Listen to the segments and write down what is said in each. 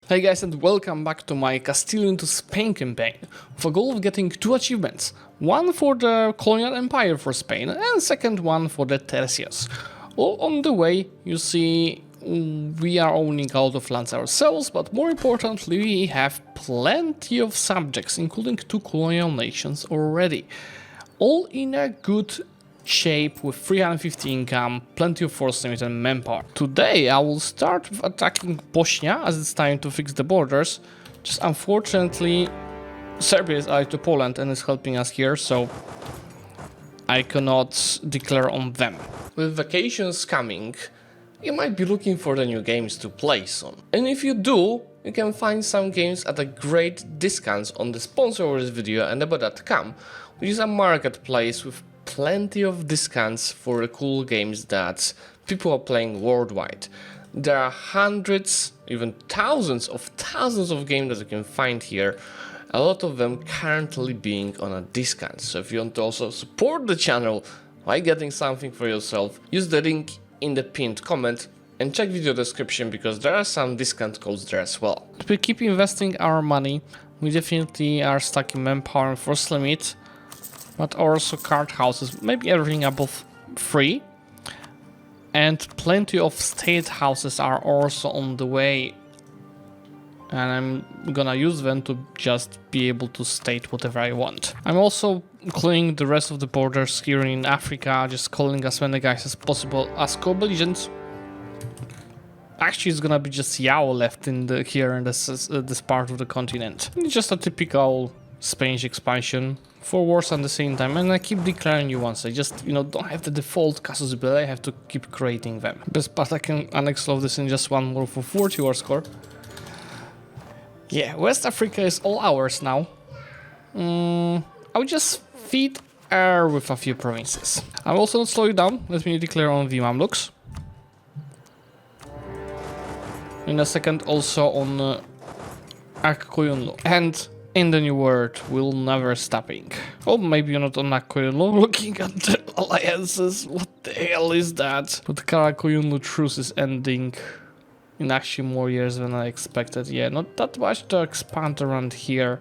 Hey guys, and welcome back to my Castile into Spain campaign, with a goal of getting 2 achievements. One for the Colonial Empire for Spain, and second one for the Tercios. All on the way, you see, we are owning a lot of lands ourselves, but more importantly, we have plenty of subjects, including 2 colonial nations already. All in a good shape with 350 income, plenty of force limit and manpower. Today I will start with attacking Bosnia as it's time to fix the borders. Just unfortunately Serbia is allied to Poland and is helping us here, so I cannot declare on them. With vacations coming, you might be looking for the new games to play soon. And if you do, you can find some games at a great discounts on the sponsor of this video and about.com, which is a marketplace with plenty of discounts for the cool games that people are playing worldwide. There are hundreds, even thousands of games that you can find here. A lot of them currently being on a discount. So if you want to also support the channel by getting something for yourself, use the link in the pinned comment and check video description because there are some discount codes there as well. If we keep investing our money, we definitely are stuck in manpower and force limit, but also card houses, maybe everything above 3. And plenty of state houses are also on the way. And I'm gonna use them to just be able to state whatever I want. I'm also clearing the rest of the borders here in Africa, just calling as many guys as possible as co-belligerents. Actually, it's gonna be just Yao left in here in this part of the continent. It's just a typical Spanish expansion. 4 wars at the same time, and I keep declaring new ones. I just, don't have the default casus belli, I have to keep creating them. But I can annex all of this in just one more for 40 war score. Yeah, West Africa is all ours now. I'll just feed air with a few provinces. I'll also not slow you down, let me declare on the Mamluks. In a second also on Akkoyunlu. And in the new world, we'll never stopping. Oh, maybe you're not on Akkoyunlu. Looking at the alliances, what the hell is that? But the Akkoyunlu truce is ending in actually more years than I expected. Yeah, not that much to expand around here.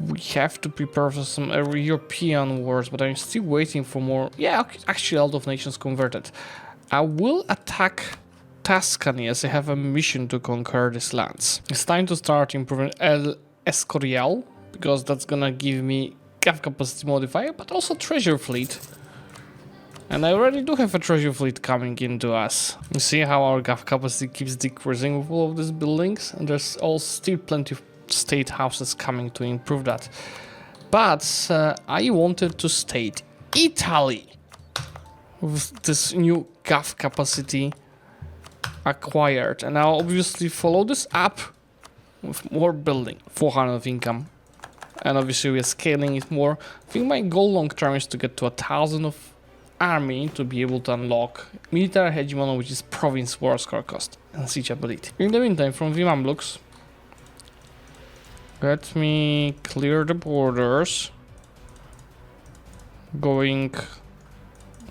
We have to prepare for some European wars, but I'm still waiting for more. Yeah, actually, a lot of nations converted. I will attack Tuscany as I have a mission to conquer these lands. It's time to start improving El Escorial, because that's gonna give me Gav capacity modifier, but also treasure fleet. And I already do have a treasure fleet coming into us. You see how our Gav capacity keeps decreasing with all of these buildings, and there's all still plenty of state houses coming to improve that. But I wanted to state Italy with this new Gav capacity acquired, and I'll obviously follow this up with more building, 400 of income, and obviously we're scaling it more. I think my goal long term is to get to 1,000 of army to be able to unlock military hegemony, which is province war score cost and siege ability. In the meantime, from the Mamluks, let me clear the borders, going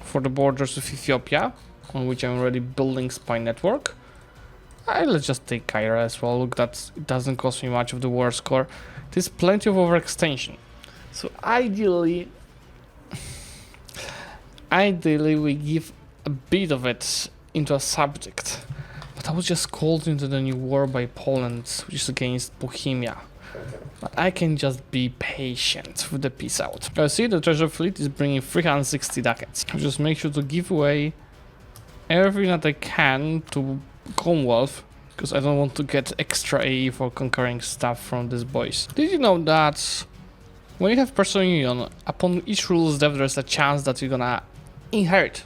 for the borders with Ethiopia, on which I'm already building spy network. Let's just take Cairo as well. Look, it doesn't cost me much of the war score. There's plenty of overextension. So ideally we give a bit of it into a subject. But I was just called into the new war by Poland, which is against Bohemia. But I can just be patient with the peace out. See, the treasure fleet is bringing 360 ducats. I'll just make sure to give away everything that I can to Commonwealth, because I don't want to get extra AE for conquering stuff from these boys. Did you know that when you have personal union, upon each rule's death, there's a chance that you're gonna inherit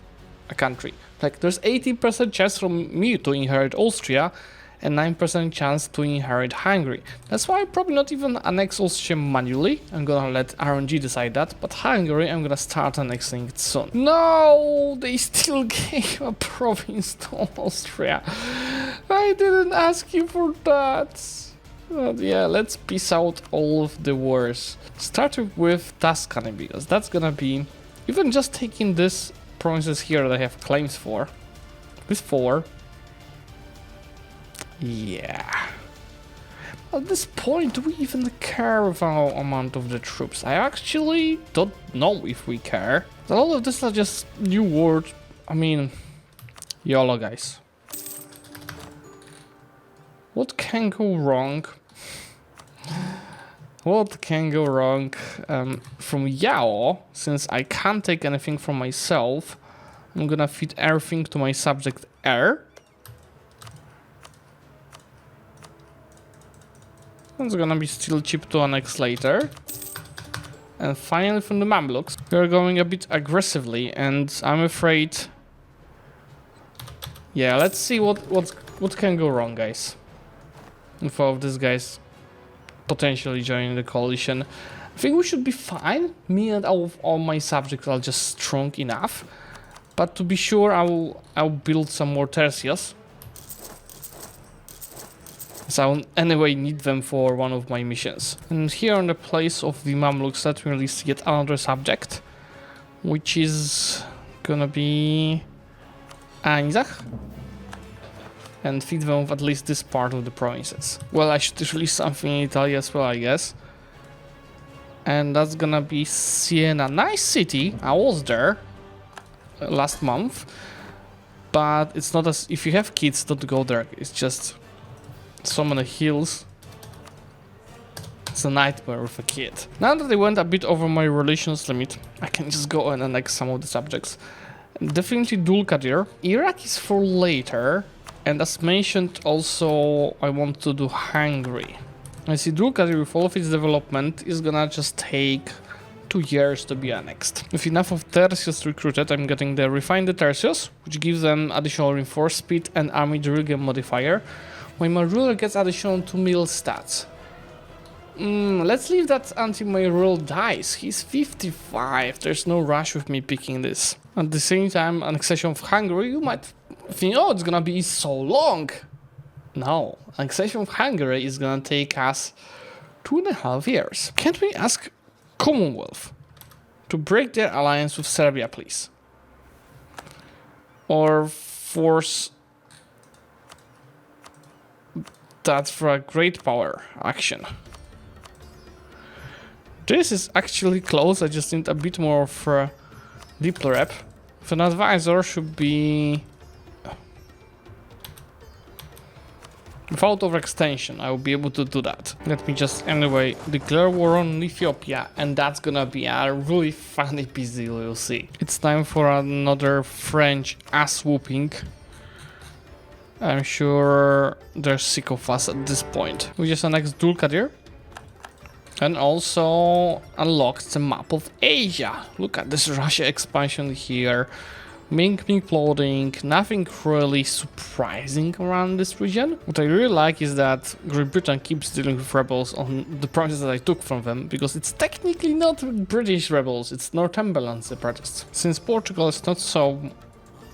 a country? Like, there's 80% chance from me to inherit Austria and 9% chance to inherit Hungary. That's why I'm probably not even annex Austria manually. I'm gonna let RNG decide that, but Hungary, I'm gonna start annexing it soon. No, they still gave a province to Austria. I didn't ask you for that. But yeah, let's piece out all of the wars. Starting with Tuscany, because that's gonna be, even just taking these provinces here that I have claims for, with 4, Yeah. At this point, do we even care with our amount of the troops? I actually don't know if we care. A lot of this are just new words. I mean, YOLO, guys. What can go wrong? What can go wrong? From Yao, since I can't take anything from myself, I'm gonna feed everything to my subject R. It's gonna be still cheap to annex later. And finally from the Mamluks, we're going a bit aggressively, and I'm afraid... Yeah, let's see what can go wrong, guys. With all of these guys potentially joining the coalition. I think we should be fine. Me and all my subjects are just strong enough. But to be sure, I'll build some more tercios. So I'll anyway need them for one of my missions. And here on the place of the Mamluks, let me release yet another subject, which is gonna be Anizach, and feed them with at least this part of the provinces. Well, I should release something in Italy as well, I guess. And that's gonna be Siena. Nice city. I was there last month, but it's not as if you have kids, don't go there. It's just so many hills. It's a nightmare with a kid. Now that I went a bit over my relations limit, I can just go and annex some of the subjects. Definitely Dulkadir. Iraq is for later, and as mentioned also I want to do Hungary. I see Dulkadir with all of its development is gonna just take 2 years to be annexed. With enough of tercios recruited, I'm getting the refined tercios, which gives them additional reinforced speed and army drill game modifier, while my ruler gets additional 2 mil stats. Let's leave that until my ruler dies. He's 55, there's no rush with me picking this. At the same time, annexation of Hungary, you might think, oh, it's gonna be so long. No, annexation of Hungary is gonna take us 2.5 years. Can't we ask Commonwealth to break their alliance with Serbia, please? Or force that for a great power action. This is actually close, I just need a bit more of a deep rep. If an advisor should be... Without overextension, I will be able to do that. Let me just anyway declare war on Ethiopia, and that's gonna be a really funny piece deal, you'll see. It's time for another French ass whooping. I'm sure they're sick of us at this point. We just annexed Dulkadir. And also unlocked the map of Asia. Look at this Russia expansion here. Ming clothing, nothing really surprising around this region. What I really like is that Great Britain keeps dealing with rebels on the provinces that I took from them, because it's technically not British rebels, it's Northumberland separatists. Since Portugal is not so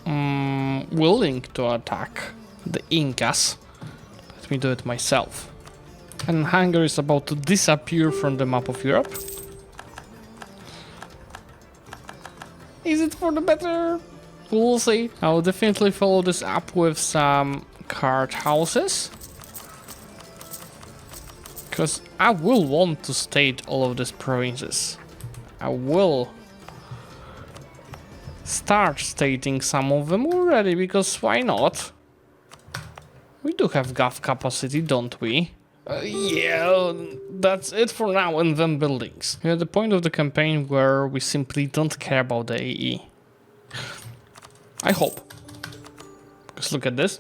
willing to attack the Incas, let me do it myself. And Hungary is about to disappear from the map of Europe. Is it for the better? We'll see. I will definitely follow this up with some card houses, because I will want to state all of these provinces. I will start stating some of them already, because why not? We do have gov capacity, don't we? Yeah, that's it for now in them buildings. We're at the point of the campaign where we simply don't care about the AE. I hope. Because look at this.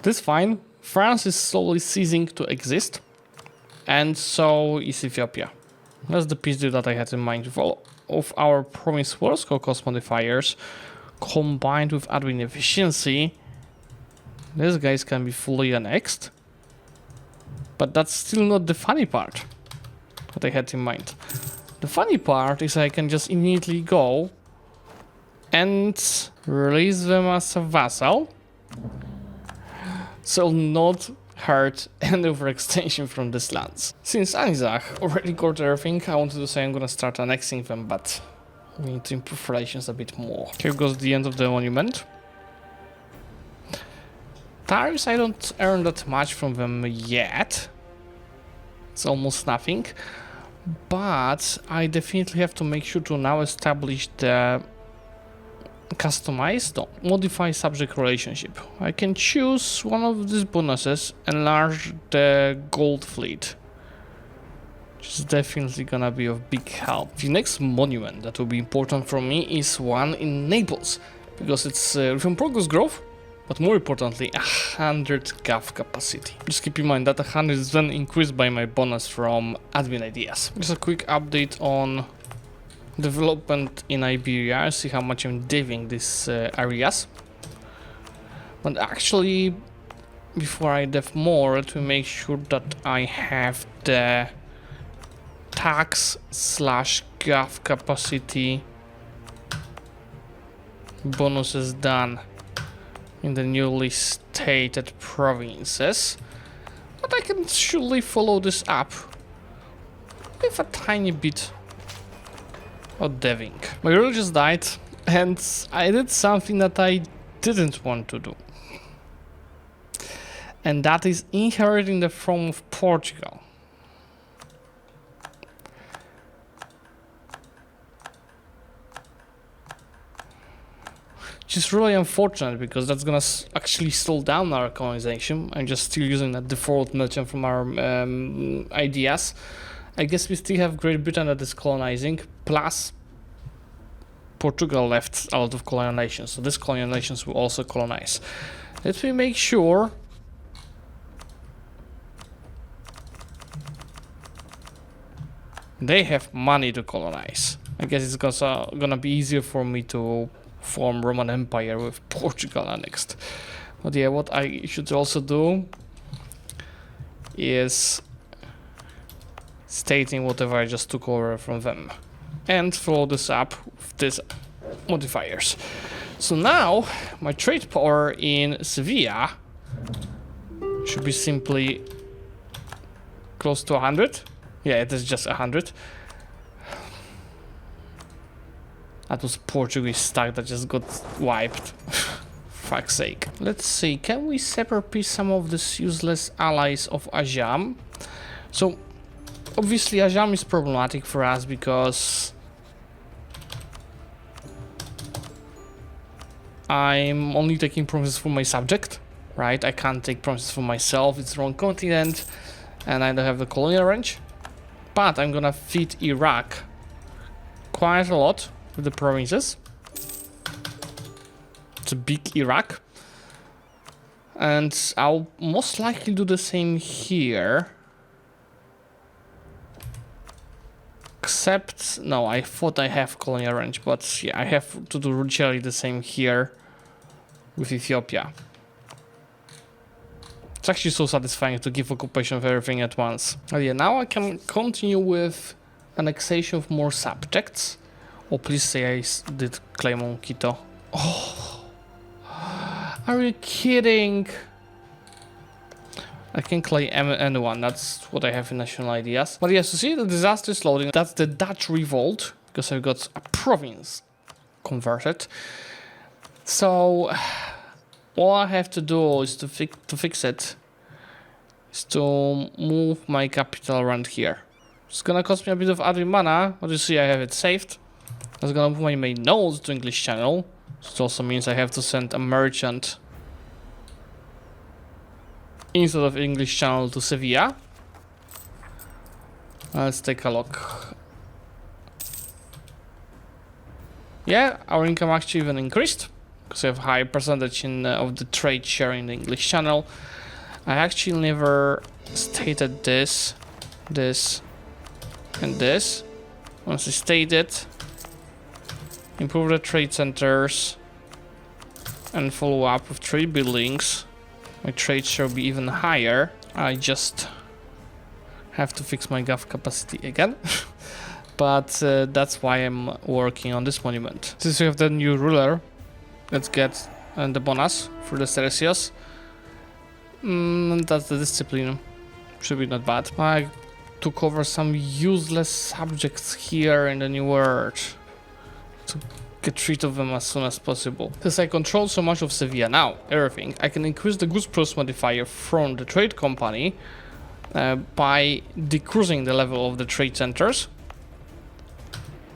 This is fine. France is slowly ceasing to exist. And so is Ethiopia. That's the piece deal that I had in mind. With all of our promised war score cost modifiers combined with admin efficiency, these guys can be fully annexed. But that's still not the funny part that I had in mind. The funny part is I can just immediately go and release them as a vassal, so not hurt any overextension from these lands. Since Anizach already got everything, I wanted to say I'm gonna start annexing them, but we need to improve relations a bit more. Here goes the end of the monument. Tariffs, I don't earn that much from them yet. It's almost nothing. But I definitely have to make sure to now establish the customized, no, modify subject relationship. I can choose one of these bonuses, enlarge the gold fleet, which is definitely gonna be of big help. The next monument that will be important for me is one in Naples, because it's from progress growth, but more importantly, 100 GAF capacity. Just keep in mind that 100 is then increased by my bonus from admin ideas. Just a quick update on development in Iberia, see how much I'm diving these areas. But actually, before I dev more, let me make sure that I have the tax / GAF capacity bonuses done in the newly stated provinces. But I can surely follow this up with a tiny bit of deving. My rule just died, and I did something that I didn't want to do. And that is inheriting the throne of Portugal. Which is really unfortunate, because that's gonna actually slow down our colonization. I'm just still using that default merchant from our ideas. I guess we still have Great Britain that is colonizing, plus Portugal left a lot of colonial nations, so these colonial nations will also colonize. Let me make sure they have money to colonize. I guess it's gonna be easier for me to form Roman Empire with Portugal annexed. But yeah, what I should also do is stating whatever I just took over from them, and follow this up with these modifiers. So now my trade power in Sevilla should be simply close to 100. Yeah, it is just 100. That was Portuguese stock that just got wiped. Fuck's sake. Let's see, can we separate some of these useless allies of Ajam? So obviously Ajam is problematic for us because I'm only taking promises from my subject, right? I can't take promises from myself, it's the wrong continent, and I don't have the colonial range. But I'm gonna feed Iraq quite a lot with the provinces. It's a big Iraq. And I'll most likely do the same here. Except, no, I thought I have colonial range, but yeah, I have to do literally the same here with Ethiopia. It's actually so satisfying to give occupation of everything at once. Oh yeah, now I can continue with annexation of more subjects. Oh, please say I did claim on Quito. Oh, are you kidding? I can claim anyone, that's what I have in national ideas. But yes, you see the disaster is loading. That's the Dutch revolt, because I've got a province converted. So all I have to do is to fix it, is to move my capital around here. It's gonna cost me a bit of admin mana, but you see I have it saved. That's gonna move my main nodes to English channel. So it also means I have to send a merchant instead of English channel to Sevilla. Let's take a look. Yeah, our income actually even increased, because we have high percentage of the trade share in the English channel. I actually never stated this, and this. Once I state it, improve the trade centers, and follow up with trade buildings, my trade share will be even higher. I just have to fix my GAF capacity again. But that's why I'm working on this monument. Since we have the new ruler, let's get the bonus for the Teresios. That's the discipline. Should be not bad. I took over some useless subjects here in the new world. To get rid of them as soon as possible. Since I control so much of Sevilla now, everything, I can increase the goods price modifier from the trade company by decreasing the level of the trade centers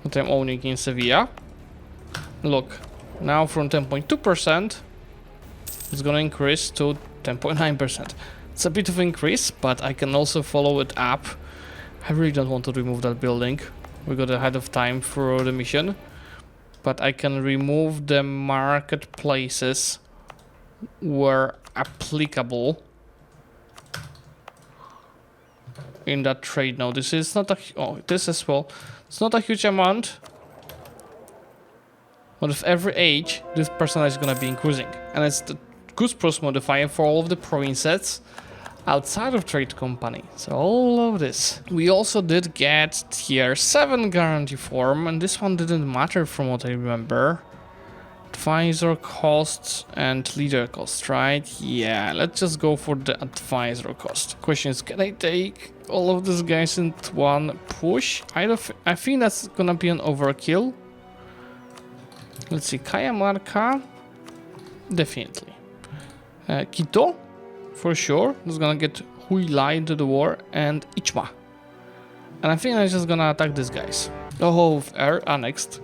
that I'm owning in Sevilla. Look, now from 10.2% it's gonna increase to 10.9%. It's a bit of increase, but I can also follow it up. I really don't want to remove that building. We got ahead of time for the mission. But I can remove the marketplaces where applicable in that trade. Now this is not a this as well. It's not a huge amount, but with every age, this percentage is gonna be increasing, and it's the goods price modifier for all of the provinces outside of trade company. So all of this. We also did get tier 7 guarantee form, and this one didn't matter from what I remember. Advisor costs and leader cost, right? Yeah, let's just go for the advisor cost. Question is, can I take all of these guys in one push? I think that's gonna be an overkill. Let's see, Cajamarca, definitely. Quito, for sure, is gonna get Huila into the war, and Ichma. And I think I'm just gonna attack these guys. Oh, with air annexed.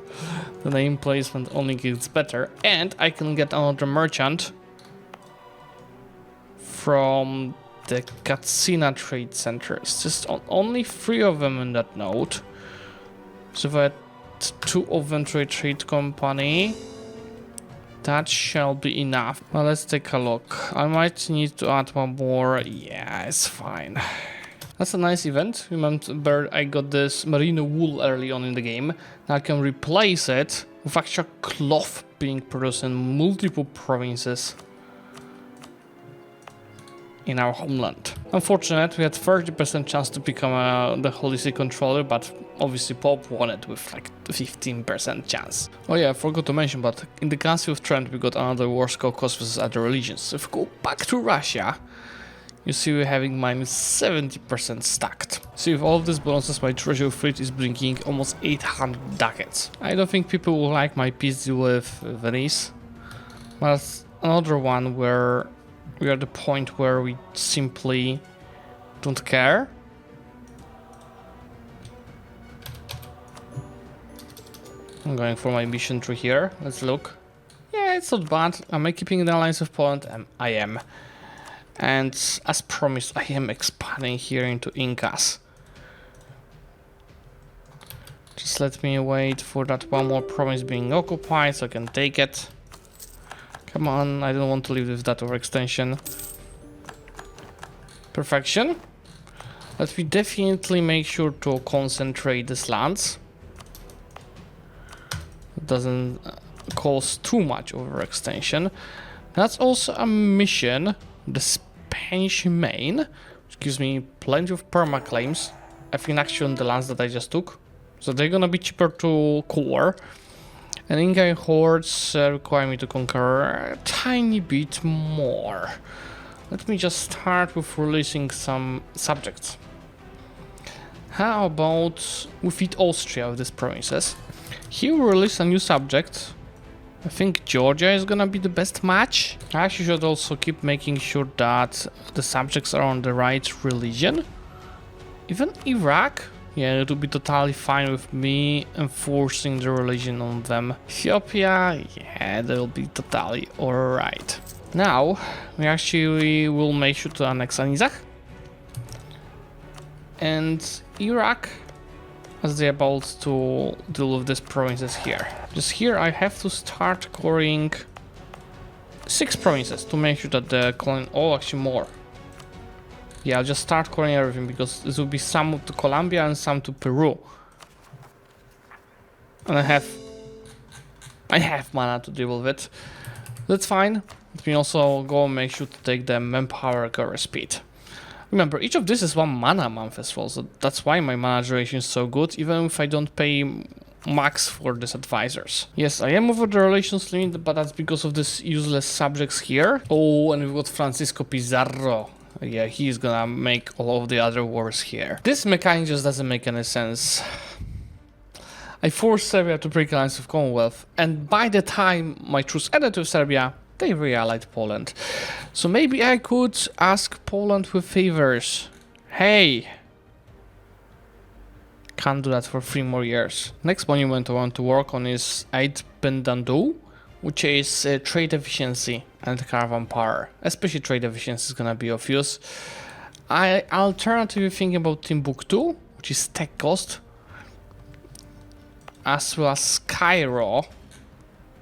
The name placement only gets better, and I can get another merchant from the Katsina trade centers. Just only 3 of them in that node. So if I had 2 of them to a trade company, that shall be enough. Well, let's take a look. I might need to add one more. Yeah, it's fine. That's a nice event. Remember, I got this merino wool early on in the game. Now I can replace it with actual cloth being produced in multiple provinces in our homeland. Unfortunately, we had 30% chance to become the Holy See controller, but obviously Pope won it with like 15% chance. Oh yeah, I forgot to mention, but in the Council of Trent we got another war score cost versus other religions. If we go back to Russia, you see we're having minus 70% stacked. See, with all of these bonuses, my treasure fleet is bringing almost 800 ducats. I don't think people will like my peace deal with Venice, but another one where we are at the point where we simply don't care. I'm going for my mission through here. Let's look. Yeah, it's not bad. Am I keeping the alliance of Poland? I am. And as promised, I am expanding here into Incas. Just let me wait for that one more province being occupied so I can take it. Come on, I don't want to live with that overextension. Perfection. Let me definitely make sure to concentrate these lands. It doesn't cause too much overextension. That's also a mission, the Spanish Main, which gives me plenty of perma claims. I think actually on the lands that I just took. So they're gonna be cheaper to core. And Inca hordes require me to conquer a tiny bit more. Let me just start with releasing some subjects. How about we feed Austria with these provinces? Here we release a new subject. I think Georgia is gonna be the best match. I actually should also keep making sure that the subjects are on the right religion. Even Iraq? Yeah, it would be totally fine with me enforcing the religion on them. Ethiopia? Yeah, they'll be totally alright. Now, we actually will make sure to annex Anizak. And Iraq, as they're about to deal with these provinces here. Just here I have to start coring 6 provinces to make sure that the colony... Oh, actually more. Yeah, I'll just start coring everything because this will be some to Colombia and some to Peru. And I have mana to deal with it. That's fine. Let me also go and make sure to take the manpower recovery speed. Remember, each of this is 1 mana month as well, so that's why my mana duration is so good, even if I don't pay max for these advisors. Yes, I am over the relations limit, but that's because of these useless subjects here. Oh, and we've got Francisco Pizarro. Yeah, he's gonna make all of the other wars here. This mechanic just doesn't make any sense. I forced Serbia to break alliance with Commonwealth, and by the time my troops ended with Serbia, they re-allied Poland. So maybe I could ask Poland with favors. Hey! Can't do that for 3 more years. Next monument I want to work on is Ait Bendandu, which is trade efficiency and caravan power. Especially trade efficiency is gonna be of use. I alternatively think about Timbuktu, which is tech cost, as well as Cairo,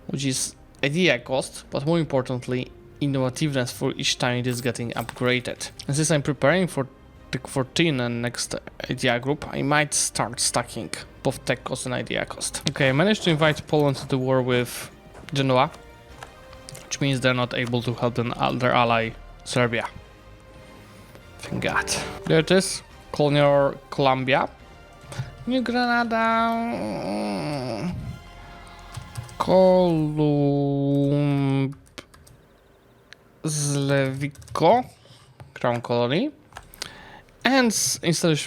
which is idea cost, but more importantly, innovativeness for each time it is getting upgraded. And since I'm preparing for Tech 14 and next idea group, I might start stacking both tech cost and idea cost. Okay, I managed to invite Poland to the war with Genoa, which means they're not able to help their ally Serbia. Thank God. There it is, Colonial Columbia, New Granada, Zlewikk, Crown Colony. And instead of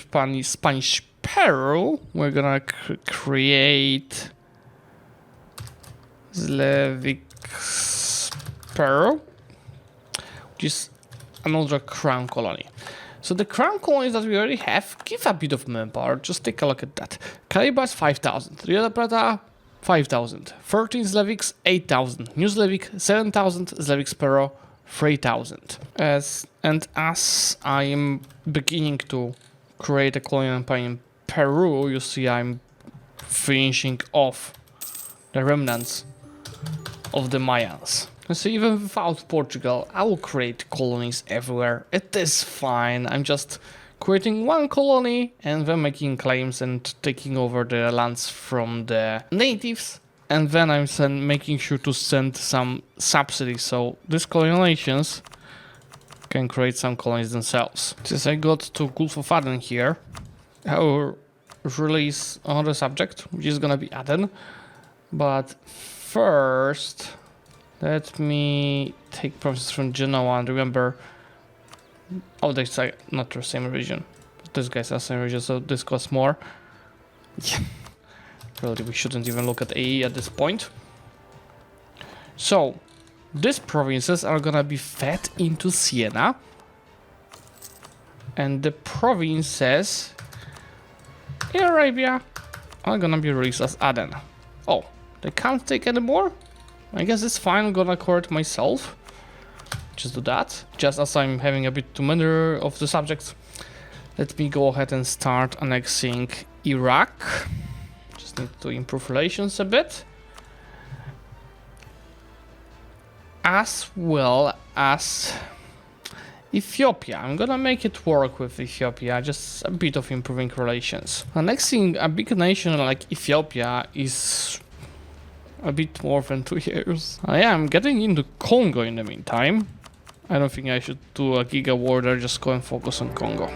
Spanish Peru, we're gonna create Zlewikk Peru, which is another crown colony. So the crown colonies that we already have give a bit of manpower. Just take a look at that. Calibas 5,000, Rio de Plata 5,000, 13 Zlewicks 8,000, New Zlewikk 7,000, Zlewikk Peru 3,000. As I am beginning to create a colonial empire in Peru, you see I'm finishing off the remnants of the Mayans. And so even without Portugal, I will create colonies everywhere. It is fine. I'm just creating one colony and then making claims and taking over the lands from the natives. And then I'm making sure to send some subsidies, so these colonial nations can create some colonies themselves. Since I got to Gulf of Aden here, I will release another subject, which is gonna be Aden. But first, let me take provinces from Genoa and remember... Oh, that's not the same region. This guy's the same region, so this costs more. Yeah. Really, we shouldn't even look at AE at this point. So, these provinces are gonna be fed into Siena. And the provinces in Arabia are gonna be released as Aden. Oh, they can't take any more? I guess it's fine, I'm gonna court myself. Just do that. Just as I'm having a bit too many of the subjects, let me go ahead and start annexing Iraq. Need to improve relations a bit, as well as Ethiopia. I'm gonna make it work with Ethiopia, just a bit of improving relations. Annexing a big nation like Ethiopia is a bit more than 2 years. I am getting into Congo in the meantime. I don't think I should do a giga war there, just go and focus on Congo.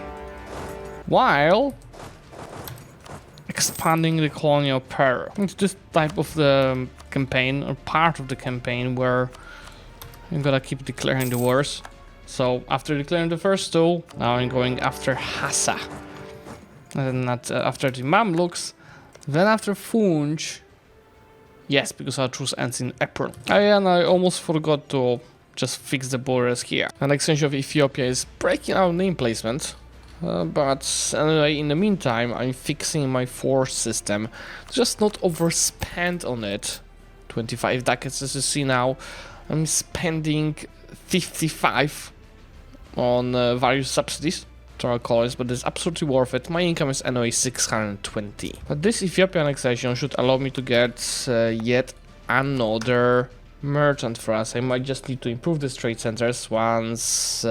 While expanding the colonial power. It's this type of the campaign, or part of the campaign, where I'm gonna keep declaring the wars. So after declaring the first two, now I'm going after Hassa. And then after the Mamluks, then after Funj. Yes, because our truce ends in April. And I almost forgot to just fix the borders here. An extension of Ethiopia is breaking our name placement. But anyway, in the meantime, I'm fixing my force system to just not overspend on it. 25 ducats, as you see now. I'm spending 55 on various subsidies to our colonies, but it's absolutely worth it. My income is anyway 620. But this Ethiopian annexation should allow me to get yet another merchant for us. I might just need to improve these trade centers once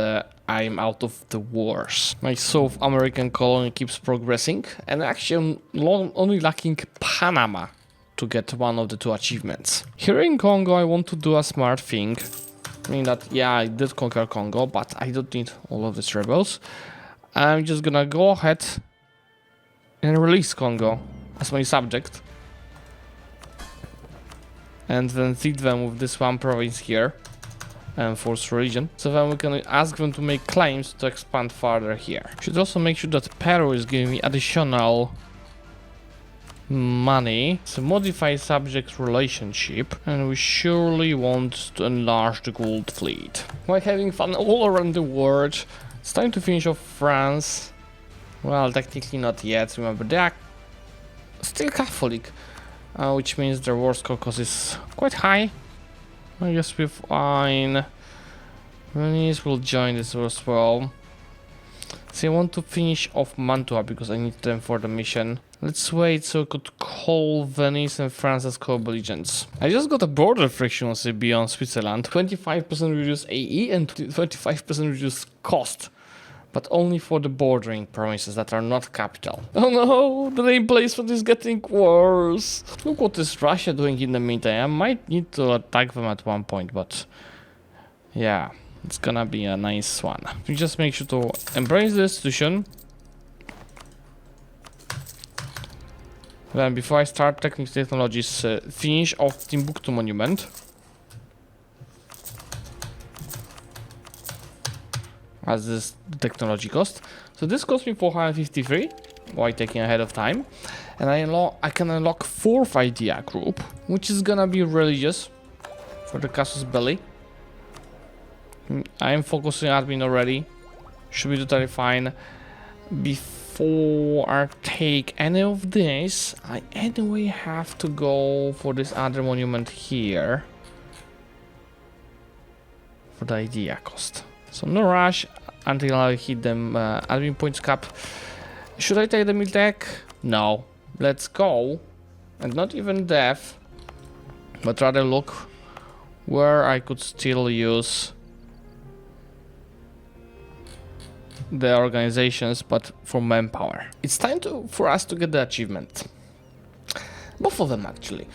I'm out of the wars. My South American colony keeps progressing, and actually I'm only lacking Panama to get one of the 2 achievements. Here in Congo I want to do a smart thing. I mean that, yeah, I did conquer Congo, but I don't need all of these rebels. I'm just gonna go ahead and release Congo as my subject. And then feed them with this one province here. And force religion. So then we can ask them to make claims to expand further here. Should also make sure that Peru is giving me additional money. So modify subject relationship, and we surely want to enlarge the gold fleet. We're having fun all around the world. It's time to finish off France. Well, technically not yet. Remember, they are still Catholic, which means their war score cost is quite high. I guess we're fine. Venice will join this as well. So I want to finish off Mantua because I need them for the mission. Let's wait so I could call Venice and France as co-belligerents. I just got a border frictionlessly beyond Switzerland. 25% reduced AE and 25% reduced cost. But only for the bordering provinces that are not capital. Oh no, the name placement is getting worse. Look what is Russia doing in the meantime. I might need to attack them at one point, but yeah, it's gonna be a nice one. We just make sure to embrace the institution. Then before I start technical technologies, finish off Timbuktu monument. As this technology cost. So this cost me 453 while taking ahead of time. And I can unlock 4th idea group, which is gonna be religious for the casus belli. I am focusing admin already. Should be totally fine. Before I take any of this, I anyway have to go for this other monument here for the idea cost. So no rush until I hit them admin points cap. Should I take the mil tech? No. Let's go. And not even death, but rather look where I could still use the organizations, but for manpower. It's time for us to get the achievement. Both of them actually.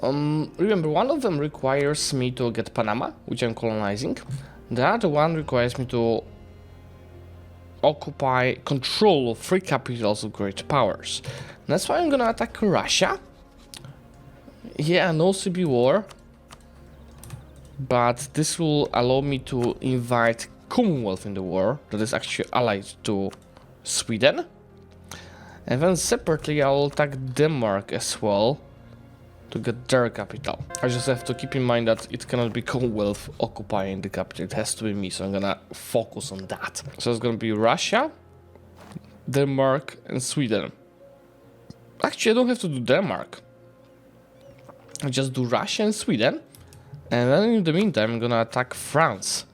Remember, one of them requires me to get Panama, which I'm colonizing. The other one requires me to occupy control of 3 capitals of great powers. That's why I'm gonna attack Russia. Yeah, no civil war, but this will allow me to invite Commonwealth in the war that is actually allied to Sweden. And then separately I will attack Denmark as well to get their capital. I just have to keep in mind that it cannot be Commonwealth occupying the capital, it has to be me, so I'm gonna focus on that. So it's gonna be Russia, Denmark and Sweden. Actually, I don't have to do Denmark. I just do Russia and Sweden, and then in the meantime I'm gonna attack France.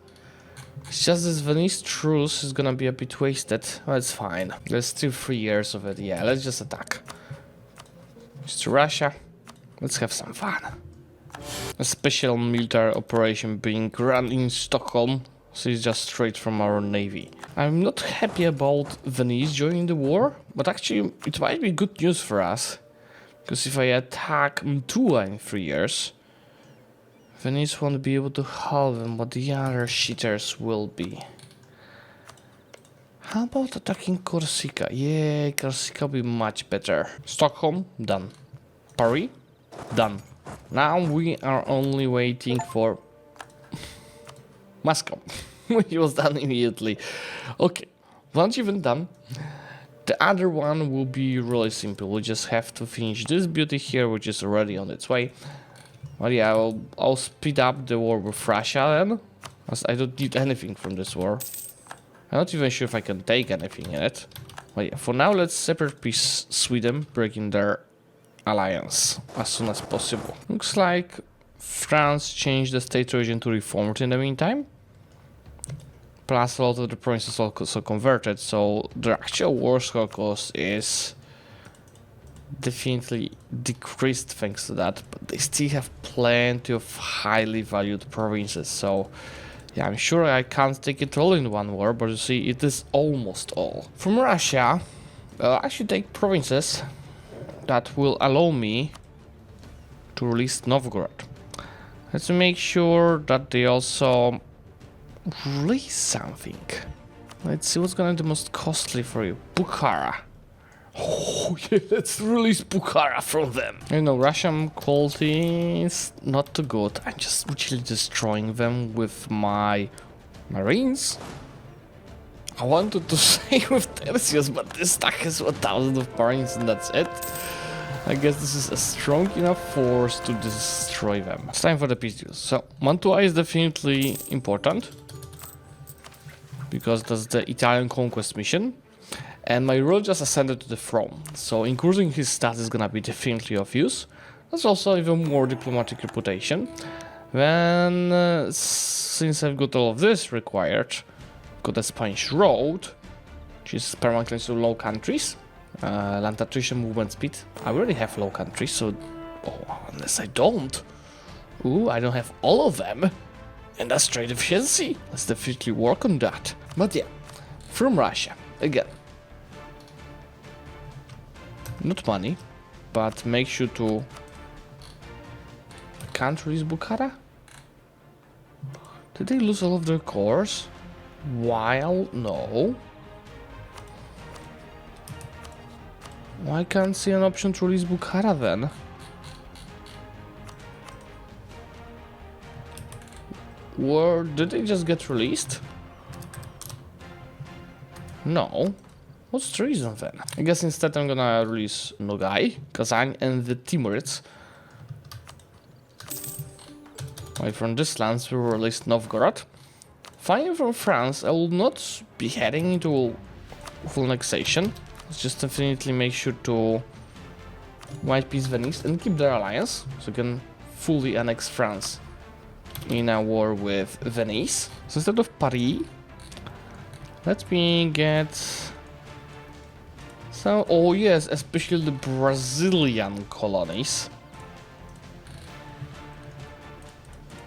It's just this Venice truce is gonna be a bit wasted. Well, it's fine. There's still 3 years of it. Yeah, let's just attack. Just Russia. Let's have some fun. A special military operation being run in Stockholm, so it's just straight from our navy. I'm not happy about Venice joining the war, but actually it might be good news for us. Because if I attack Mantua in 3 years, Venice won't be able to hold them, but the other shitters will be. How about attacking Corsica? Yeah, Corsica will be much better. Stockholm, done. Paris, done. Now we are only waiting for Moscow, which was done immediately. Okay, once you've done, the other one will be really simple. We just have to finish this beauty here, which is already on its way. Well, yeah, I'll speed up the war with Russia then, as I don't need anything from this war. I'm not even sure if I can take anything in it. Well, yeah, for now, let's separate peace Sweden, breaking their alliance as soon as possible. Looks like France changed the state region to reformed in the meantime. Plus, a lot of the provinces also converted, so the actual war score cost is definitely decreased thanks to that, but they still have plenty of highly valued provinces, so yeah, I'm sure I can't take it all in one war, but you see, it is almost all. From Russia, I should take provinces that will allow me to release Novgorod. Let's make sure that they also release something. Let's see what's gonna be the most costly for you. Bukhara. Oh yeah, let's release Bukhara from them. You know, Russian quality is not too good. I'm just literally destroying them with my marines. I wanted to say with Tercios, but this stack is 1,000 of marines and that's it. I guess this is a strong enough force to destroy them. It's time for the peace deal. So, Mantua is definitely important, because that's the Italian conquest mission. And my ruler just ascended to the throne, so increasing his stats is gonna be definitely of use. That's also even more diplomatic reputation. Then, since I've got all of this required, got a Spanish road, which is permanently to low countries. Land attrition, movement speed. I already have low countries, so... Oh, unless I don't. Ooh, I don't have all of them. And that's trade efficiency. Let's definitely work on that. But yeah, from Russia, again. Not money, but make sure to... Can't release Bukhara? Did they lose all of their cores? While... No. Why can't see an option to release Bukhara then? Or did they just get released? No. What's the reason then? I guess instead I'm gonna release Nogai, Kazan and the Timurids. While from this lands we will release Novgorod. Finally from France, I will not be heading into full annexation. Let's just definitely make sure to white peace Venice and keep their alliance, so we can fully annex France in a war with Venice. So instead of Paris, let me get some, oh yes, especially the Brazilian colonies,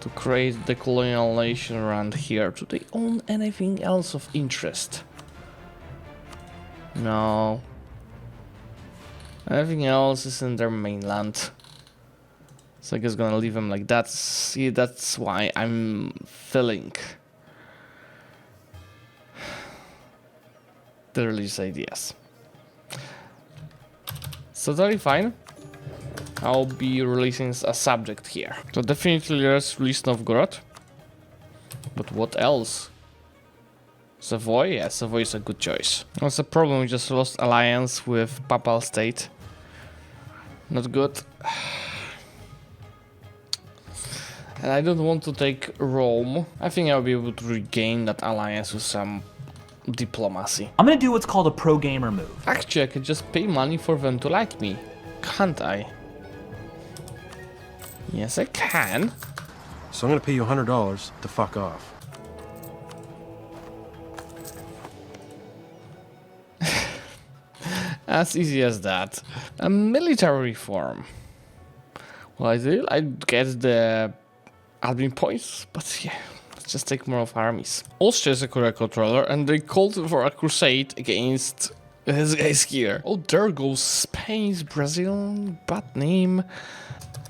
to create the colonial nation around here. Do they own anything else of interest? No. Everything else is in their mainland. So I guess gonna leave them like that. See, that's why I'm filling the release ideas. So totally fine. I'll be releasing a subject here. So definitely let's release Novgorod. But what else? Savoy? Yeah, Savoy is a good choice. What's the problem? We just lost alliance with Papal State. Not good. And I don't want to take Rome. I think I'll be able to regain that alliance with some diplomacy. I'm gonna do what's called a pro-gamer move. Actually, I could just pay money for them to like me. Can't I? Yes, I can. So I'm gonna pay you $100 to fuck off. As easy as that. A military reform. Well, I get the admin points, but yeah, let's just take more of armies. Austria is a Korea controller, and they called for a crusade against this guys here. Oh, there goes Spain, Brazil, bad name.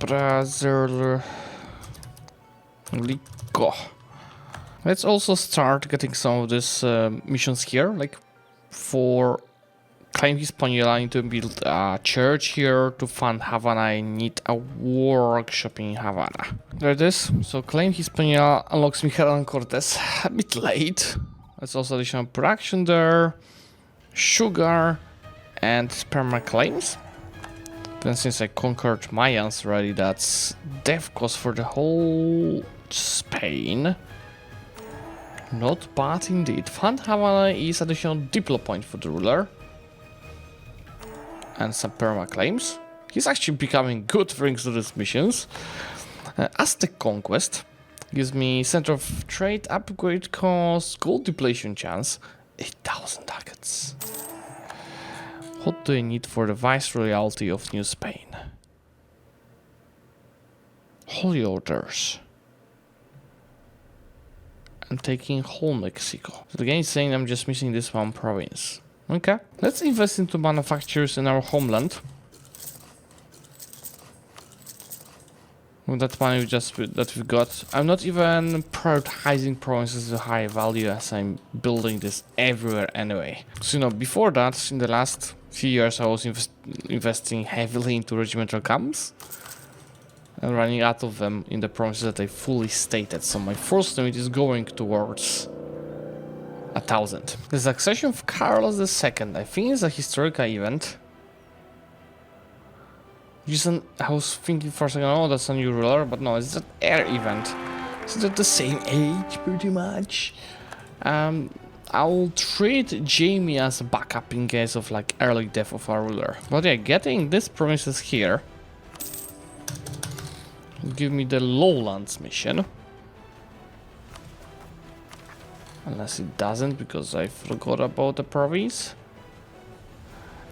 Brazil. Let's also start getting some of these missions here, like for claim Hispaniola. I need to build a church here. To fund Havana, I need a workshop in Havana. There it is. So claim Hispaniola unlocks Miguel and Cortez. A bit late. There's also additional production there. Sugar and perma claims. Then since I conquered Mayans already, that's death cost for the whole Spain. Not bad indeed. Fund Havana is additional diplo point for the ruler. And some perma claims. He's actually becoming good thanks to these missions. Aztec Conquest gives me center of trade, upgrade cost, gold depletion chance, 8,000 ducats. What do I need for the viceroyalty of New Spain? Holy orders. And taking whole Mexico. So the game is saying I'm just missing this one province. Okay, let's invest into manufacturers in our homeland. With that money that we've got, I'm not even prioritizing provinces of high value as I'm building this everywhere anyway. So, you know, before that, in the last few years, I was investing heavily into regimental camps and running out of them in the provinces that I fully stated. So my first limit is going towards 1,000. The succession of Carlos II, I think, is a historical event. I was thinking for a second, oh, that's a new ruler, but no, it's an air event. So they're the same age, pretty much. I'll treat Jamie as a backup in case of like early death of our ruler. But yeah, getting these provinces here will give me the lowlands mission. Unless it doesn't, because I forgot about the province.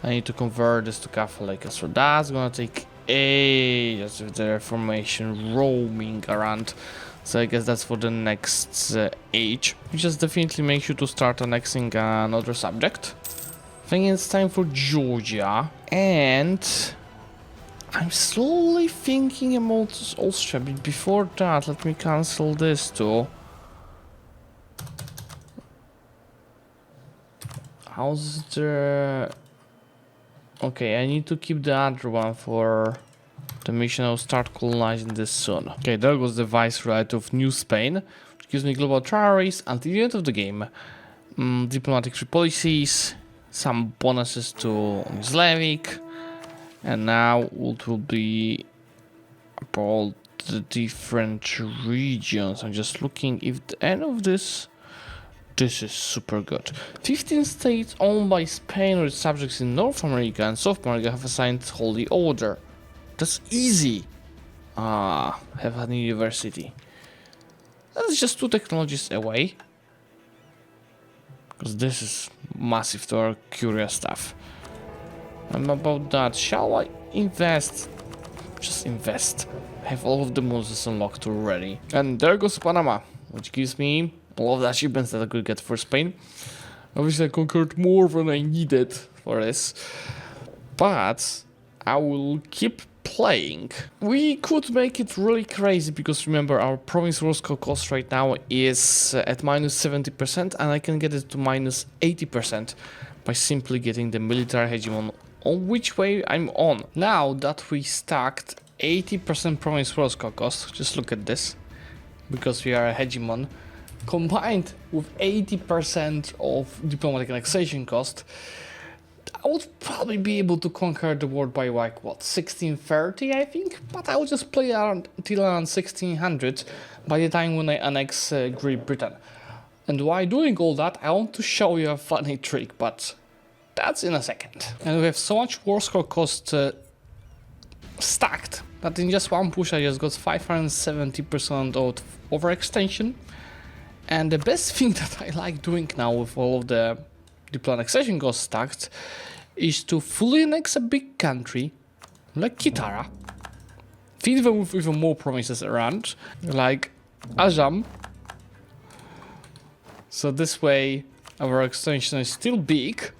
I need to convert this to Catholic, so that's gonna take ages with the Reformation roaming around. So I guess that's for the next age. Just definitely make sure to start annexing another subject. I think it's time for Georgia. And I'm slowly thinking about Austria, but before that, let me cancel this too. How's the... Okay, I need to keep the other one for the mission. I'll start colonizing this soon. Okay, there goes the viceroy of New Spain, which gives me global territories until the end of the game. Diplomatic free policies, some bonuses to Zlewikk, and now it will be about the different regions. I'm just looking if the end of this... This is super good. 15 states owned by Spain with subjects in North America and South America have assigned Holy Order. That's easy. Have a university. That's just 2 technologies away. Because this is massive to our curious stuff. And about that, shall I invest? Just invest. I have all of the moves unlocked already. And there goes Panama, which gives me all of the achievements that I could get for Spain. Obviously I conquered more than I needed for this, but I will keep playing. We could make it really crazy because remember our province Roscoe cost right now is at minus 70% and I can get it to minus 80% by simply getting the military hegemon on which way I'm on. Now that we stacked 80% province Roscoe cost, just look at this, because we are a hegemon, combined with 80% of diplomatic annexation cost, I would probably be able to conquer the world by like, what, 1630 I think? But I will just play around till around 1600 by the time when I annex Great Britain. And while doing all that, I want to show you a funny trick, but that's in a second. And we have so much war score cost stacked that in just one push I just got 570% of overextension. And the best thing that I like doing now with all of the diplomatic annexation costs stacked is to fully annex a big country like Kitara, feed them with even more provinces around, like Ajam. So this way our extension is still big,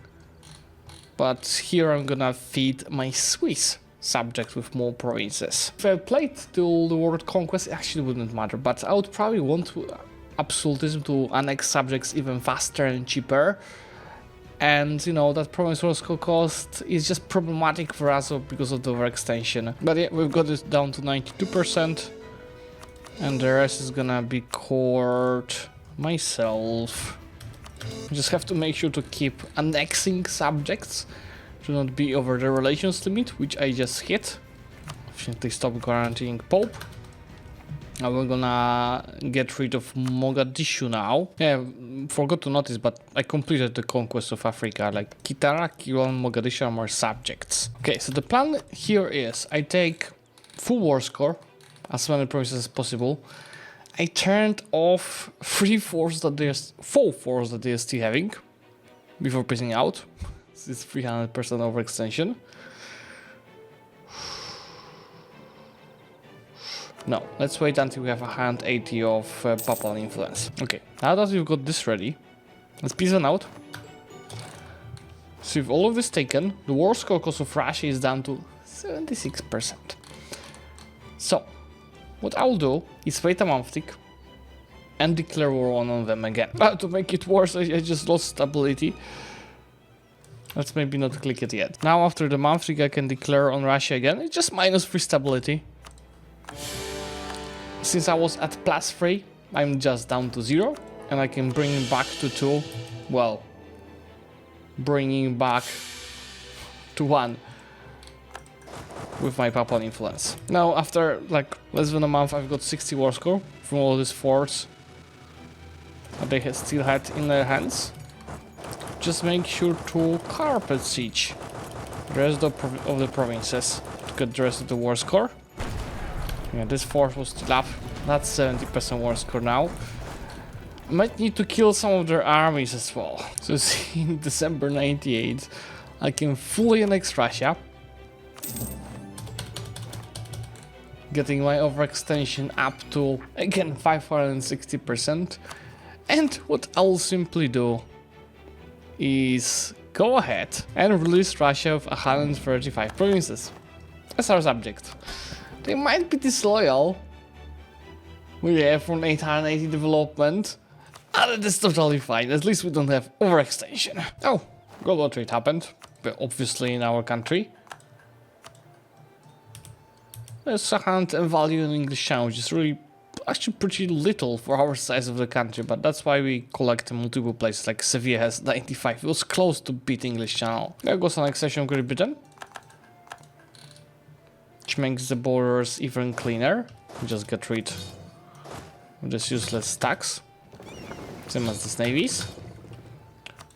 but here I'm gonna feed my Swiss subject with more provinces. If I played till the world conquest, it actually wouldn't matter, but I would probably want to absolutism to annex subjects even faster and cheaper. And you know, that province Roscoe cost is just problematic for us because of the overextension. But yeah, we've got it down to 92%. And the rest is gonna be court myself. I just have to make sure to keep annexing subjects to not be over the relations limit, which I just hit. Definitely stop guaranteeing Pope. We're gonna get rid of Mogadishu now. Yeah, forgot to notice, but I completed the conquest of Africa. Like Kitara, Kiron, Mogadishu are more subjects. Okay, so the plan here is I take full war score, as many provinces as possible. I turned off 4 forts that they're still having before pissing out. This is 300% overextension. No, let's wait until we have 180 of papal influence. Okay, now that we've got this ready, let's piece it out. So with all of this taken, the war score cost of Russia is down to 76%. So, what I'll do is wait a month tick and declare war on them again. But to make it worse, I just lost stability. Let's maybe not click it yet. Now after the month tick I can declare on Russia again. It's just -3 stability. Since I was at +3, I'm just down to 0, and I can bring it back to 2, well, bringing back to 1. with my papal influence. Now, after like less than a month, I've got 60 war score from all these forts that they still had in their hands. Just make sure to carpet siege the rest of the provinces to get the rest of the war score. Yeah, this fort was still up. That's 70% war score now. Might need to kill some of their armies as well. So see, in December 98, I can fully annex Russia, getting my overextension up to, again, 560%. And what I'll simply do is go ahead and release Russia of 135 provinces as our subject. They might be disloyal with the F1 880 development, and it's totally fine. At least we don't have overextension. Oh, global trade happened, but obviously in our country. There's a hand and value in English Channel, which is really actually pretty little for our size of the country, but that's why we collect multiple places, like Sevilla has 95. It was close to beat English Channel. There goes annexation of Great Britain, which makes the borders even cleaner. Just get rid of this useless tax. Same as these navies.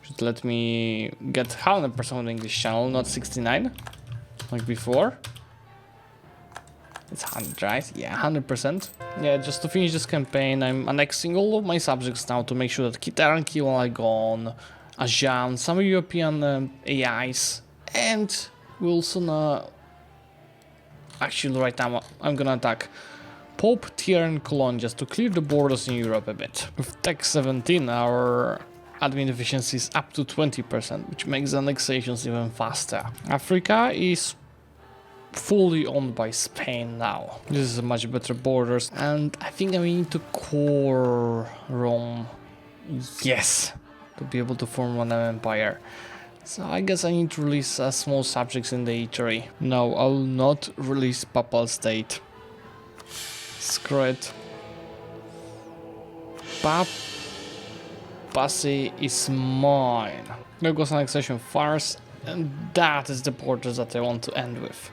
Should let me get 100% of the English Channel, not 69, like before. It's 100, right? Yeah, 100%. Yeah, just to finish this campaign, I'm annexing all of my subjects now to make sure that Kitaranki are gone, Ajan, some European AIs, and we'll soon... actually, right now, I'm gonna attack Pope, Tier and Cologne just to clear the borders in Europe a bit. With Tech 17, our admin efficiency is up to 20%, which makes annexations even faster. Africa is fully owned by Spain now. This is a much better borders, and I think I need to core Rome. Yes, to be able to form one empire. So I guess I need to release small subjects in the eatery. No, I'll not release Papal State. Screw it. Papacy is mine. There goes annexation farce, and that is the borders that I want to end with.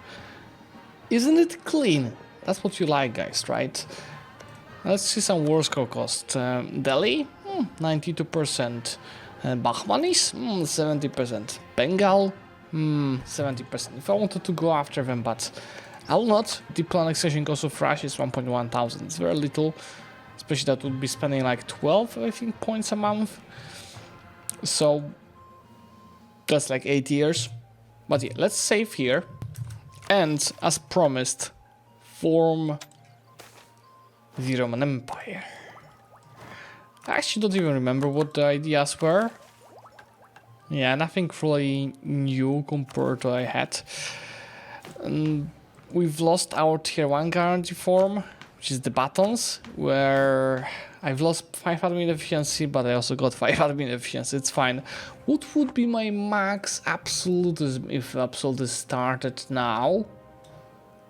Isn't it clean? That's what you like, guys, right? Let's see some war score cost. Delhi, 92%. Bahmanis, 70%. Bengal, 70%. If I wanted to go after them, but I'll not. Deep annexation cost of Russia is 1.1 thousand. It's very little, especially that would be spending like 12, I think, points a month. So that's like 8 years. But yeah, let's save here. And as promised, form the Roman Empire. I actually don't even remember what the ideas were. Yeah, nothing really new compared to what I had. We've lost our tier 1 guarantee form, which is the buttons, where I've lost 5 admin efficiency, but I also got 5 admin efficiency. It's fine. What would be my max absolutism if absolutism started now?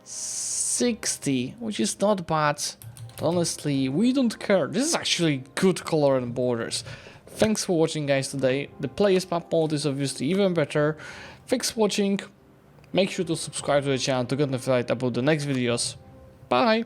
60, which is not bad. But honestly, we don't care. This is actually good color and borders. Thanks for watching, guys, today. The players map mode is obviously even better. Thanks for watching. Make sure to subscribe to the channel to get notified about the next videos. Bye!